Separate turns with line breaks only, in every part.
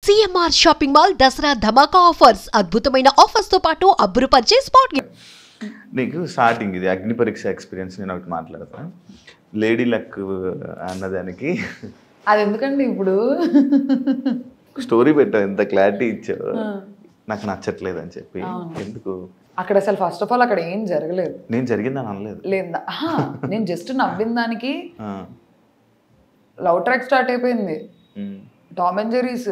CMR shopping mall Dasara ధమాకా offers అద్భుతమైన offers తో పాటు అబ్బురుపరిచే స్పాట్
నీకు స్టార్టింగ్ ఇది అగ్ని పరీక్ష ఎక్స్పీరియన్స్ నేను ఒకటి మాట్లాడతాను. లేడీ లక్ అన్నదానికి
అది ఎందుకండి ఇప్పుడు
స్టోరీ పెట్టావు, ఎంత క్లారిటీ ఇచ్చావు, నాకు నచ్చట్లేదు అని చెప్పి. ఎందుకు
అక్కడ అసలు ఫస్ట్ ఆఫ్ ఆల్ అక్కడ ఏం జరగలేదు.
నేను జరిగిందని అనలేదు.
లేదా నేను జస్ట్ నవ్విన దానికి లవ్ ట్రాక్ స్టార్ట్ అయిపోయింది. టామ్ అండ్ జెర్రీస్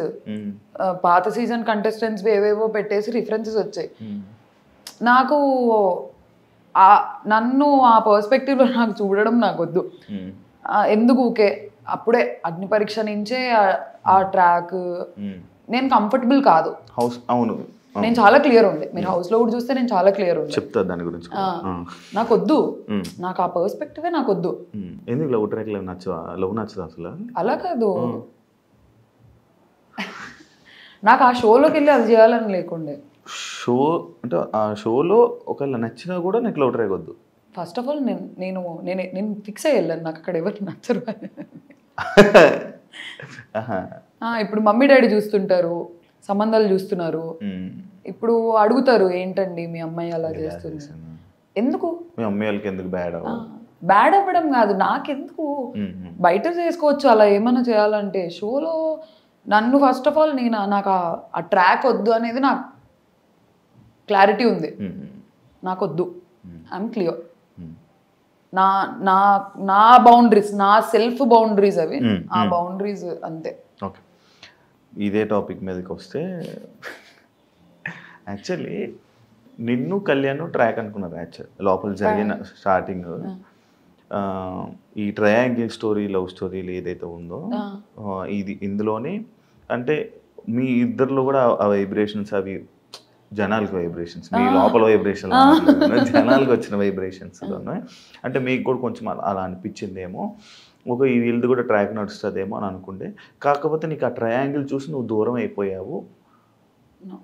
పాత సీజన్ కంటెస్టెంట్స్ ఏవేవో పెట్టేసి రిఫరెన్సెస్ వచ్చాయి. నాకు నన్ను ఆ పర్స్పెక్టివ్లో నాకు చూడడం నాకు వద్దు. ఎందుకు ఊకే అప్పుడే అగ్ని పరీక్ష నుంచే ఆ ట్రాక్ నేను కంఫర్టబుల్ కాదు.
హౌస్ అవును
నేను చాలా క్లియర్ ఉండే. మీరు హౌస్ లో కూడా చూస్తే నేను చాలా క్లియర్ ఉండే.
చెప్తా దాని గురించి.
నాకు వద్దు, నాకు ఆ పర్స్పెక్టివే నాకు వద్దు.
ఎందుకు లవ్ ట్రాక్ లవ్ నచ్చదు అసలు?
అలా కాదు, నాకు ఆ షోలోకి వెళ్ళి అది చేయాలని లేకుండే.
షో అంటే ఆ షోలో ఒకవేళ నచ్చినా కూడా నాకు లవ్ ట్రాక్ వద్దు.
ఫస్ట్ ఆఫ్ ఆల్ నేను ఫిక్స్ అయ్యాను నాకు అక్కడ ఎవరికి నచ్చరు. ఇప్పుడు మమ్మీ డాడీ చూస్తుంటారు, సంబంధాలు చూస్తున్నారు, ఇప్పుడు అడుగుతారు ఏంటండి మీ అమ్మాయి అలా చేస్తుంది, ఎందుకు
మీ అమ్మాయి వాళ్ళకి ఎందుకు
బ్యాడ్ అవ్వడం కాదు, నాకెందుకు బయట చేసుకోవచ్చు అలా ఏమైనా చేయాలంటే. షోలో నన్ను ఫస్ట్ ఆఫ్ ఆల్ నాకు ఆ ట్రాక్ వద్దు అనేది నాకు క్లారిటీ ఉంది. నాకు వద్దు, ఐఎమ్ క్లియర్. నా నా నా బౌండరీస్, నా సెల్ఫ్ బౌండరీస్ అవి, ఆ బౌండరీస్ అంతే.
ఓకే, ఇదే టాపిక్ మీదకి వస్తే యాక్చువల్లీ నిన్ను కళ్యాణ్ ట్రాక్ అనుకున్నారు. యాక్చువల్ లోపల జరిగిన స్టార్టింగ్ ఈ ట్రయాంగిల్ స్టోరీ, లవ్ స్టోరీలు ఏదైతే ఉందో ఇందులోనే అంటే మీ ఇద్దరిలో కూడా ఆ వైబ్రేషన్స్ అవి జనాలకి వైబ్రేషన్స్, మీ లోపల వైబ్రేషన్ జనాలకు వచ్చిన వైబ్రేషన్స్ అంటే మీకు కూడా కొంచెం అలా అనిపించిందేమో, ఒక ఈ వీళ్ళది కూడా ట్రాక్ నడుస్తుందేమో అని అనుకుంటే, కాకపోతే నీకు ఆ ట్రయాంగిల్ చూసి నువ్వు దూరం అయిపోయావు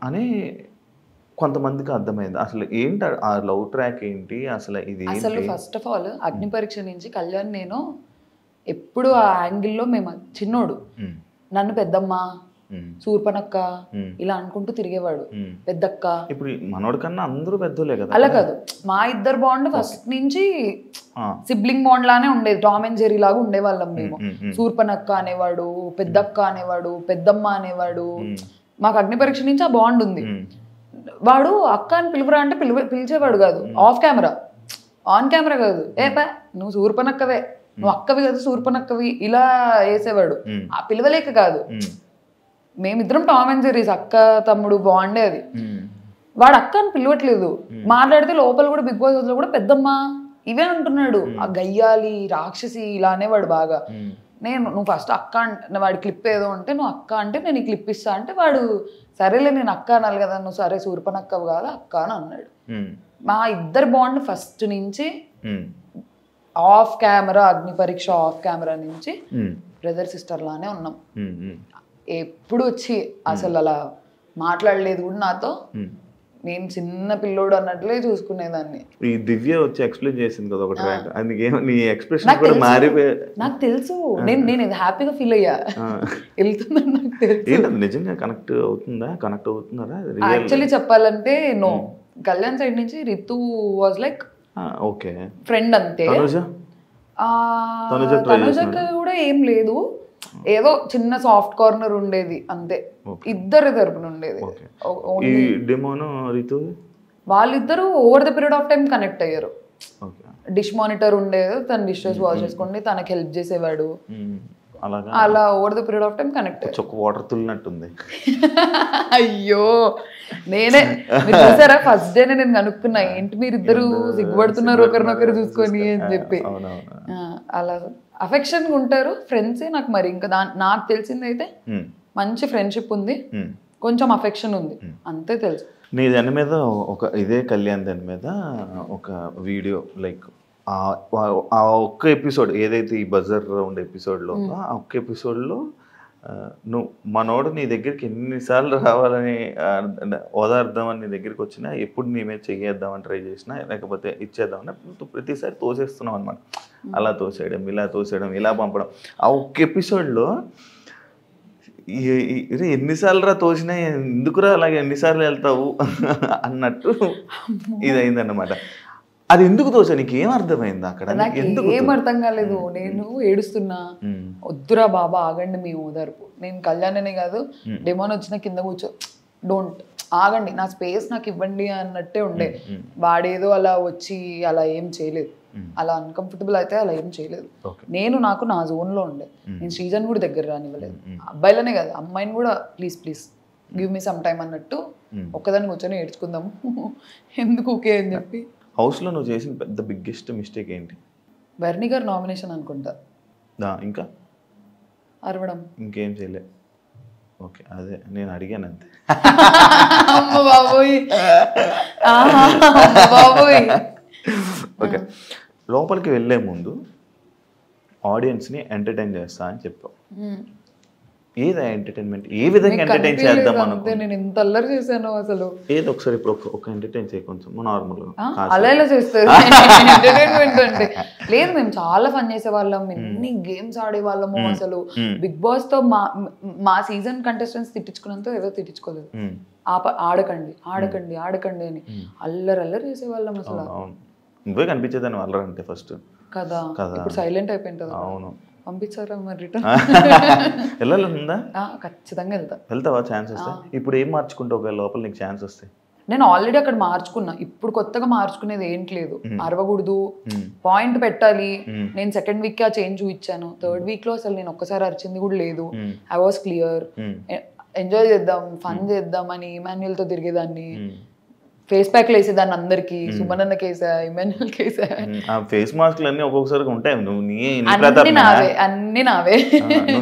అని కొంతమందికి అర్థమైంది. అసలు ఏంటి ఆ లవ్ ట్రాక్ ఏంటి అసలు? ఇది
అసలు ఫస్ట్ ఆఫ్ ఆల్ అగ్ని పరీక్ష నుంచి కళ్యాణ్ నేను ఎప్పుడు ఆ యాంగిల్లో మేము చిన్నోడు, నన్ను పెద్దమ్మ, సూర్పనక్క ఇలా అనుకుంటూ తిరిగేవాడు. పెద్దక్క,
ఇప్పుడు మనోడి కన్నా అందరూ పెద్దోలే కదా.
అలా కాదు, మా ఇద్దరు బాండ్ ఫస్ట్ నుంచి సిబ్లింగ్ బాండ్ లానే ఉండేది. టామ్ అండ్ జెర్రీ లాగా ఉండేవాళ్ళం మేము. సూర్పనక్క అనేవాడు, పెద్దక్క అనేవాడు, పెద్దమ్మ అనేవాడు. మాకు అగ్ని పరీక్ష నుంచి ఆ బాండ్ ఉంది. వాడు అక్క అని పిలువరా అంటే పిలిచేవాడు కాదు, ఆఫ్ కెమెరా. ఆన్ కెమెరా కాదు, నువ్వు సూర్పనక్కవే, నువ్వు అక్కవి కదా సూర్పనక్కవి ఇలా వేసేవాడు. ఆ పిలవలేక కాదు, మేమిద్దరం టామ్ అండ్ జెర్రీస్, అక్క తమ్ముడు బాండే అది. వాడు అక్క అని పిలవట్లేదు, మాట్లాడితే లోపల కూడా బిగ్ బాస్ లో కూడా పెద్దమ్మ ఇవే అంటున్నాడు. ఆ గయ్యాలి రాక్షసి ఇలా అనేవాడు బాగా. నువ్వు ఫస్ట్ అక్క అంటే వాడి క్లిప్ ఏదో ఉంటే నువ్వు అక్క అంటే నేను ఈ క్లిప్ ఇస్తా అంటే వాడు సరేలే నేను అక్క అనాలి కదా, నువ్వు సరే సూర్పనక్కవు కాదు అక్క అని అన్నాడు. మా ఇద్దరు బాండ్ ఫస్ట్ నుంచి ఆఫ్ కెమెరా, అగ్ని పరీక్ష ఆఫ్ కెమెరా నుంచి బ్రదర్ సిస్టర్ లానే ఉన్నాం. ఎప్పుడు వచ్చి అసలు అలా మాట్లాడలేదు కూడా నాతో. నేను చిన్న పిల్లోడు అన్నట్లే చూసుకునేదాన్ని.
ఈ దివ్య వచ్చి ఎక్స్ప్లెయిన్ చేసింది కదా ఒక ట్రాక్, అందుకే నీ ఎక్స్ప్రెషన్ కూడా మారిపోయి
నాకు తెలుసు. నేను హ్యాపీగా ఫీల్ అయ్యా, వెళ్తుందని నాకు తెలుసు.
నిజంగా కనెక్ట్ అవుతున్నారా?
యాక్చువల్లీ చెప్పాలంటే నో, కళ్యాణ్ సైడ్ నుంచి Ritu was like
okay
friend అంతే. తనుజకి కూడా ఏం లేదు, ఏదో చిన్న సాఫ్ట్ కార్నర్ ఉండేది అంతే, ఇద్దరి తరపున ఉండేది. వాళ్ళిద్దరూ over the period of time connect అయ్యారు. డిష్ మానిటర్ ఉండేది, తన డిషెస్ వాష్ చేసుకోండి, తనకి హెల్ప్ చేసేవాడు. అలా over the period of time connect.
Water తుల్లినట్టుంది.
అయ్యో నేనే, మీరు చూసారా ఫస్ట్ డే నేను కనుక్కున్నా, ఏంటి మీరు ఇద్దరు సిగ్గుపడుతున్నారు ఒకరినొకరు చూసుకొని అని చెప్పి. అలా అఫెక్షన్ ఉంటారు ఫ్రెండ్సే. నాకు మరి ఇంకా నాకు తెలిసింది అయితే మంచి ఫ్రెండ్షిప్ ఉంది, కొంచెం అఫెక్షన్ ఉంది, అంతే తెలుసు.
నీ దాని మీద ఇదే కళ్యాణ్ దాని మీద ఒక వీడియో లైక్ ఆ ఒక్క ఎపిసోడ్ ఏదైతే ఈ బజర్ రౌండ్ ఎపిసోడ్లో ఆ ఒక్క ఎపిసోడ్లో నువ్వు మనోడు నీ దగ్గరికి ఎన్నిసార్లు రావాలని ఓదార్దామని నీ దగ్గరికి వచ్చినా, ఎప్పుడు నీ మీద చెయ్యేద్దామని ట్రై చేసినా, లేకపోతే ఇచ్చేద్దామని ప్రతిసారి తోసేస్తున్నావు అనమాట. అలా తోసేయడం, ఇలా తోసేయడం, ఇలా పంపడం. ఆ ఒక్క ఎపిసోడ్లో ఎన్నిసార్లు రా తోచినా ఎందుకురా అలాగే ఎన్నిసార్లు వెళ్తావు అన్నట్టు ఇది అయిందన్నమాట. అది ఎందుకు తోచా, నీకు ఏం అర్థమైంది అక్కడ?
నాకు ఏం అర్థం కాలేదు. నేను ఏడుస్తున్నా, వద్దురా బాబా ఆగండి మీ ఓదార్పు. నేను కళ్యాణనే కాదు, డెమోన్ వచ్చిన కింద కూర్చో, డోంట్ ఆగండి, నా స్పేస్ నాకు ఇవ్వండి అన్నట్టే ఉండే. వాడేదో అలా వచ్చి అలా ఏం చేయలేదు, అలా అన్కంఫర్టబుల్ అయితే అలా ఏం చేయలేదు. నేను నాకు నా జోన్లో ఉండే. నేను శ్రీజన్ కూడా దగ్గర రానివ్వలేదు, అబ్బాయిలనే కాదు అమ్మాయిని కూడా please please give me some time అన్నట్టు ఒక్కదాన్ని కూర్చొని ఏడ్చుకుందాము ఎందుకు ఓకే అని చెప్పి.
హౌస్లో నువ్వు చేసిన పెద్ద బిగ్గెస్ట్ మిస్టేక్ ఏంటి?
బర్నీ గారు నామినేషన్ అనుకుంటా.
ఇంకా
అరవడం,
ఇంకేం చేయలే. ఓకే, అదే నేను అడిగాను అంతే.
అమ్మ బాబోయ్, బాబోయ్.
ఓకే, లోపలికి వెళ్ళే ముందు ఆడియన్స్ని ఎంటర్టైన్ చేస్తా అని చెప్పావు. ఏదా ఎంటర్టైన్మెంట్? ఏ విధంగా ఎంటర్టైన్ చేద్దాం అనుకో.
నేను ఎంత అల్లరి చేశాను అసలు.
ఏదో ఒకసారి ఇప్పుడు ఒక ఎంటర్టైన్ చేయ కొంచెం నార్మల్
అలా ఎలా చేస్తారు ఎంటర్టైన్మెంట్ అంటే? లేదు, మేము చాలా ఫన్ చేసేవాళ్ళం, ఎన్ని గేమ్స్ ఆడేవాళ్ళము. అసలు బిగ్ బాస్ తో మా సీజన్ కంటెస్టెంట్స్ తిట్టించుకున్నంత ఏదో తిట్టించుకోలేదు. ఆడకండి ఆడకండి ఆడకండి అని అల్లరి చేసేవాళ్ళం అసలు.
నువ్వే కనిపించేదాన్ని అల్లరంటే ఫస్ట్
కదా. ఇప్పుడు సైలెంట్ అయిపోయింది కదా.
అవును,
పంపించారా మరి రిటర్న్?
వెళ్ళాలందా?
ఖచ్చితంగా
వెళ్తావా ఛాన్స్ వస్తే? ఇప్పుడు ఏం మార్చుకుంటావు లోపల నీకు ఛాన్స్ వస్తే?
నేను ఆల్రెడీ అక్కడ మార్చుకున్నా, ఇప్పుడు కొత్తగా మార్చుకునేది ఏంటి లేదు. అరవకూడదు, పాయింట్ పెట్టాలి. నేను సెకండ్ వీక్ ఆ చేంజ్ చూపించాను, థర్డ్ వీక్ లో అసలు నేను ఒక్కసారి అరిచింది కూడా లేదు. I was clear. ఎంజాయ్ చేద్దాం, ఫన్ చేద్దాం అని ఇమాన్యుయల్ తో తిరిగేదాన్ని. ఫేస్ ప్యాక్లు వేసేదాన్ని అందరికి, సుమనన్న కేసా, ఇమాన్యుయల్ కేసా.
ఫేస్ మాస్క్లు అన్ని ఒక్కొక్కసారి ఉంటాయి.
అన్ని నావే.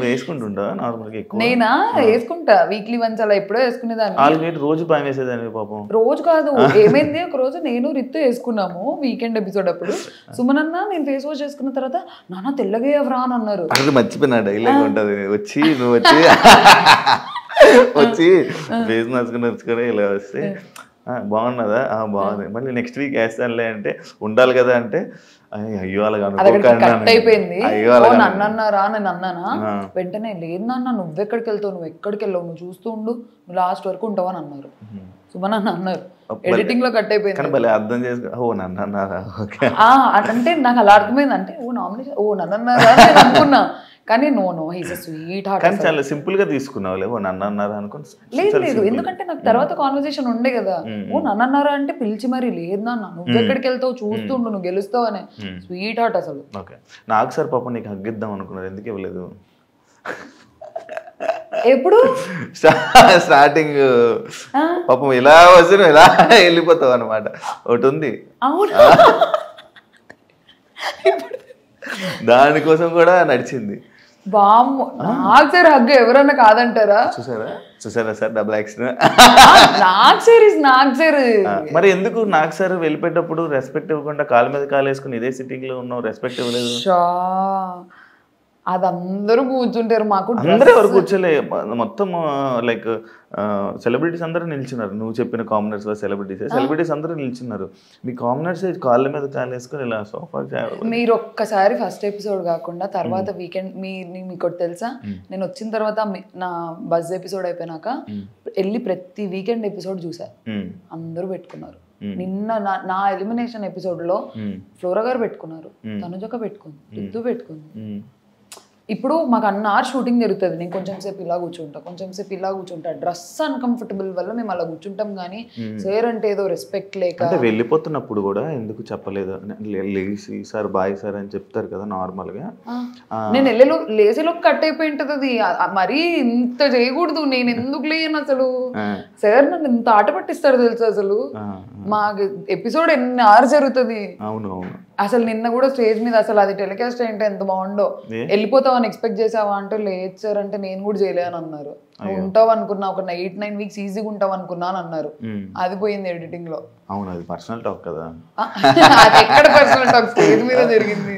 వేసుకుంటుంటా నార్మల్ గా?
నేనా వేసుకుంటా, వీక్లీ వన్స్ అలా ఎప్పుడో వేసుకునేదాన్ని.
రోజు భయం వేసేదాన్ని పాపం.
రోజు కాదు, ఏమైంది ఒక రోజు నేను రిత్తు వేసుకున్నాము వీకెండ్ ఎపిసోడ్ అప్పుడు. సుమనన్న నేను ఫేస్ వాష్ చేసుకున్న తర్వాత నాన్న తెల్లగా ఎవరా అని అన్నారు.
అది మర్చిపోయినా డైలాగ్ ఉంటది, వచ్చి నువ్వు వచ్చి ఫేస్ మాస్క్ నచ్చుకొని ఇలా వస్తే బాగున్నదా? బాగుంది, మళ్ళీ నెక్స్ట్ వీక్ వేస్తానులే అంటే ఉండాలి కదా అంటే అయ్యో అలాగా
అయిపోయింది. నన్ను అన్నారా నేను అన్నానా? వెంటనే లేదు నాన్న నువ్వెక్కడికి వెళ్తావు, నువ్వు ఎక్కడికి వెళ్ళావు, నువ్వు చూస్తూ ఉండు, నువ్వు లాస్ట్ వరకు ఉంటావు అని అన్నారు. సుమన్ అన్నారు. ఎడిటింగ్ లో కట్ అయిపోయింది.
అర్థం చేసుకో, ఓ నన్ను అన్నారా
అంటే నాకు అలా అర్థమైంది. అంటే ఓ నామినేషన్, ఓ నన్ను అన్నారా అనుకున్నా. కానీ నో హీస్ స్వీట్ హార్ట్.
కానీ చాలా సింపుల్ గా తీసుకున్నావు, నన్ను అన్నారా అనుకుని.
లేదు, ఎందుకంటే నాకు తర్వాత కాన్వర్సేషన్ ఉండే కదా. ఓ నన్ను అన్నారా అంటే పిలిచి మరి లేదు నాన్న నువ్వు ఎక్కడికి వెళ్తావు చూస్తుండు, నువ్వు గెలుస్తావు అని. స్వీట్ హార్ట్ అసలు.
ఓకే, నాకు సార్ పాపం నీకు హగ్గిద్దాం అనుకున్నారు, ఎందుకు ఇవ్వలేదు?
ఎప్పుడు
స్టార్టింగ్ పాపం ఇలా వచ్చి ఇలా వెళ్ళిపోతావు అనమాట, ఒకటి ఉంది. దానికోసం కూడా నడిచింది.
బామ్మ నాకు సార్ హగ్గు ఎవరన్నా కాదంటారా?
చూసారా సార్ డబుల్ యాక్షన్.
నాకు సార్
మరి ఎందుకు నాకు సార్ వెళ్ళిపోయేటప్పుడు రెస్పెక్ట్ ఇవ్వకుండా కాళ్ళ మీద కాలు వేసుకుని ఇదే సిట్టింగ్ లో ఉన్నావు, రెస్పెక్ట్ ఇవ్వలేదు?
అది అందరూ కూర్చుంటారు, మాకు
అందరూ ఎవరు కూర్చోలే, మొత్తం లైక్ సెలబ్రిటీస్ అందరూ నిల్చున్నారు. నువ్వు చెప్పిన కామనర్స్ సెలబ్రిటీస్ అందరూ నిల్చున్నారు. మీ కామనర్స్ కాళ్ళ మీద కాలు వేసుకుని ఇలా సోఫా.
మీరు ఒక్కసారి ఫస్ట్ ఎపిసోడ్ కాకుండా తర్వాత వీకెండ్ మీకు తెలుసా, నేను వచ్చిన తర్వాత నా బజ్ ఎపిసోడ్ అయిపోయినాక వెళ్ళి ప్రతి వీకెండ్ ఎపిసోడ్ చూసా, అందరూ పెట్టుకున్నారు. నిన్న నా ఎలిమినేషన్ ఎపిసోడ్ లో ఫ్లోరా గారు పెట్టుకున్నారు, తనుజక పెట్టుకుంది, రిద్దు పెట్టుకుంది. ఇప్పుడు మాకు అన్నారు షూటింగ్ జరుగుతుంది, నేను కొంచెం సేపు ఇలా కూర్చుంటా, కొంచెం సేపు ఇలా కూర్చుంటా. డ్రెస్ అన్కంఫర్టబుల్ వల్ల మేము అలా కూర్చుంటాం. కానీ సార్ అంటే ఏదో రెస్పెక్ట్ లేక.
అంటే వెళ్ళిపోతున్నప్పుడు కూడా ఎందుకు చెప్పలేదు? లేసి సార్ బాయ్ సార్ అని చెప్తారు కదా నార్మల్ గా.
నేను లేసేలోకి కట్ అయిపోయి ఉంటది అది. మరీ ఇంత చేయకూడదు, నేను ఎందుకు లేను అసలు. సార్ నన్ను ఇంత ఆట పట్టిస్తారు తెలుసు అసలు. మా ఎపిసోడ్ ఎన్ని అవర్స్ జరుగుతుంది.
అవునవును,
అసలు నిన్న కూడా స్టేజ్ మీద అసలు అది టెలికాస్ట్ అంటే ఎంత బాగుండో. వెళ్ళిపోతావు అని ఎక్స్పెక్ట్ చేసావా అంటే లేదు సార్ అంటే నేను కూడా చేయలే అని అన్నారు. ఉంటావు అనుకున్నా, ఒక 8-9 వీక్స్ ఈజీగా ఉంటావు అనుకున్నా అని అన్నారు. అది పోయింది ఎడిటింగ్ లో.
అవును, అది పర్సనల్ టాక్ కదా.
అది ఎక్కడ పర్సనల్ టాక్, స్టేజ్ మీద జరిగింది.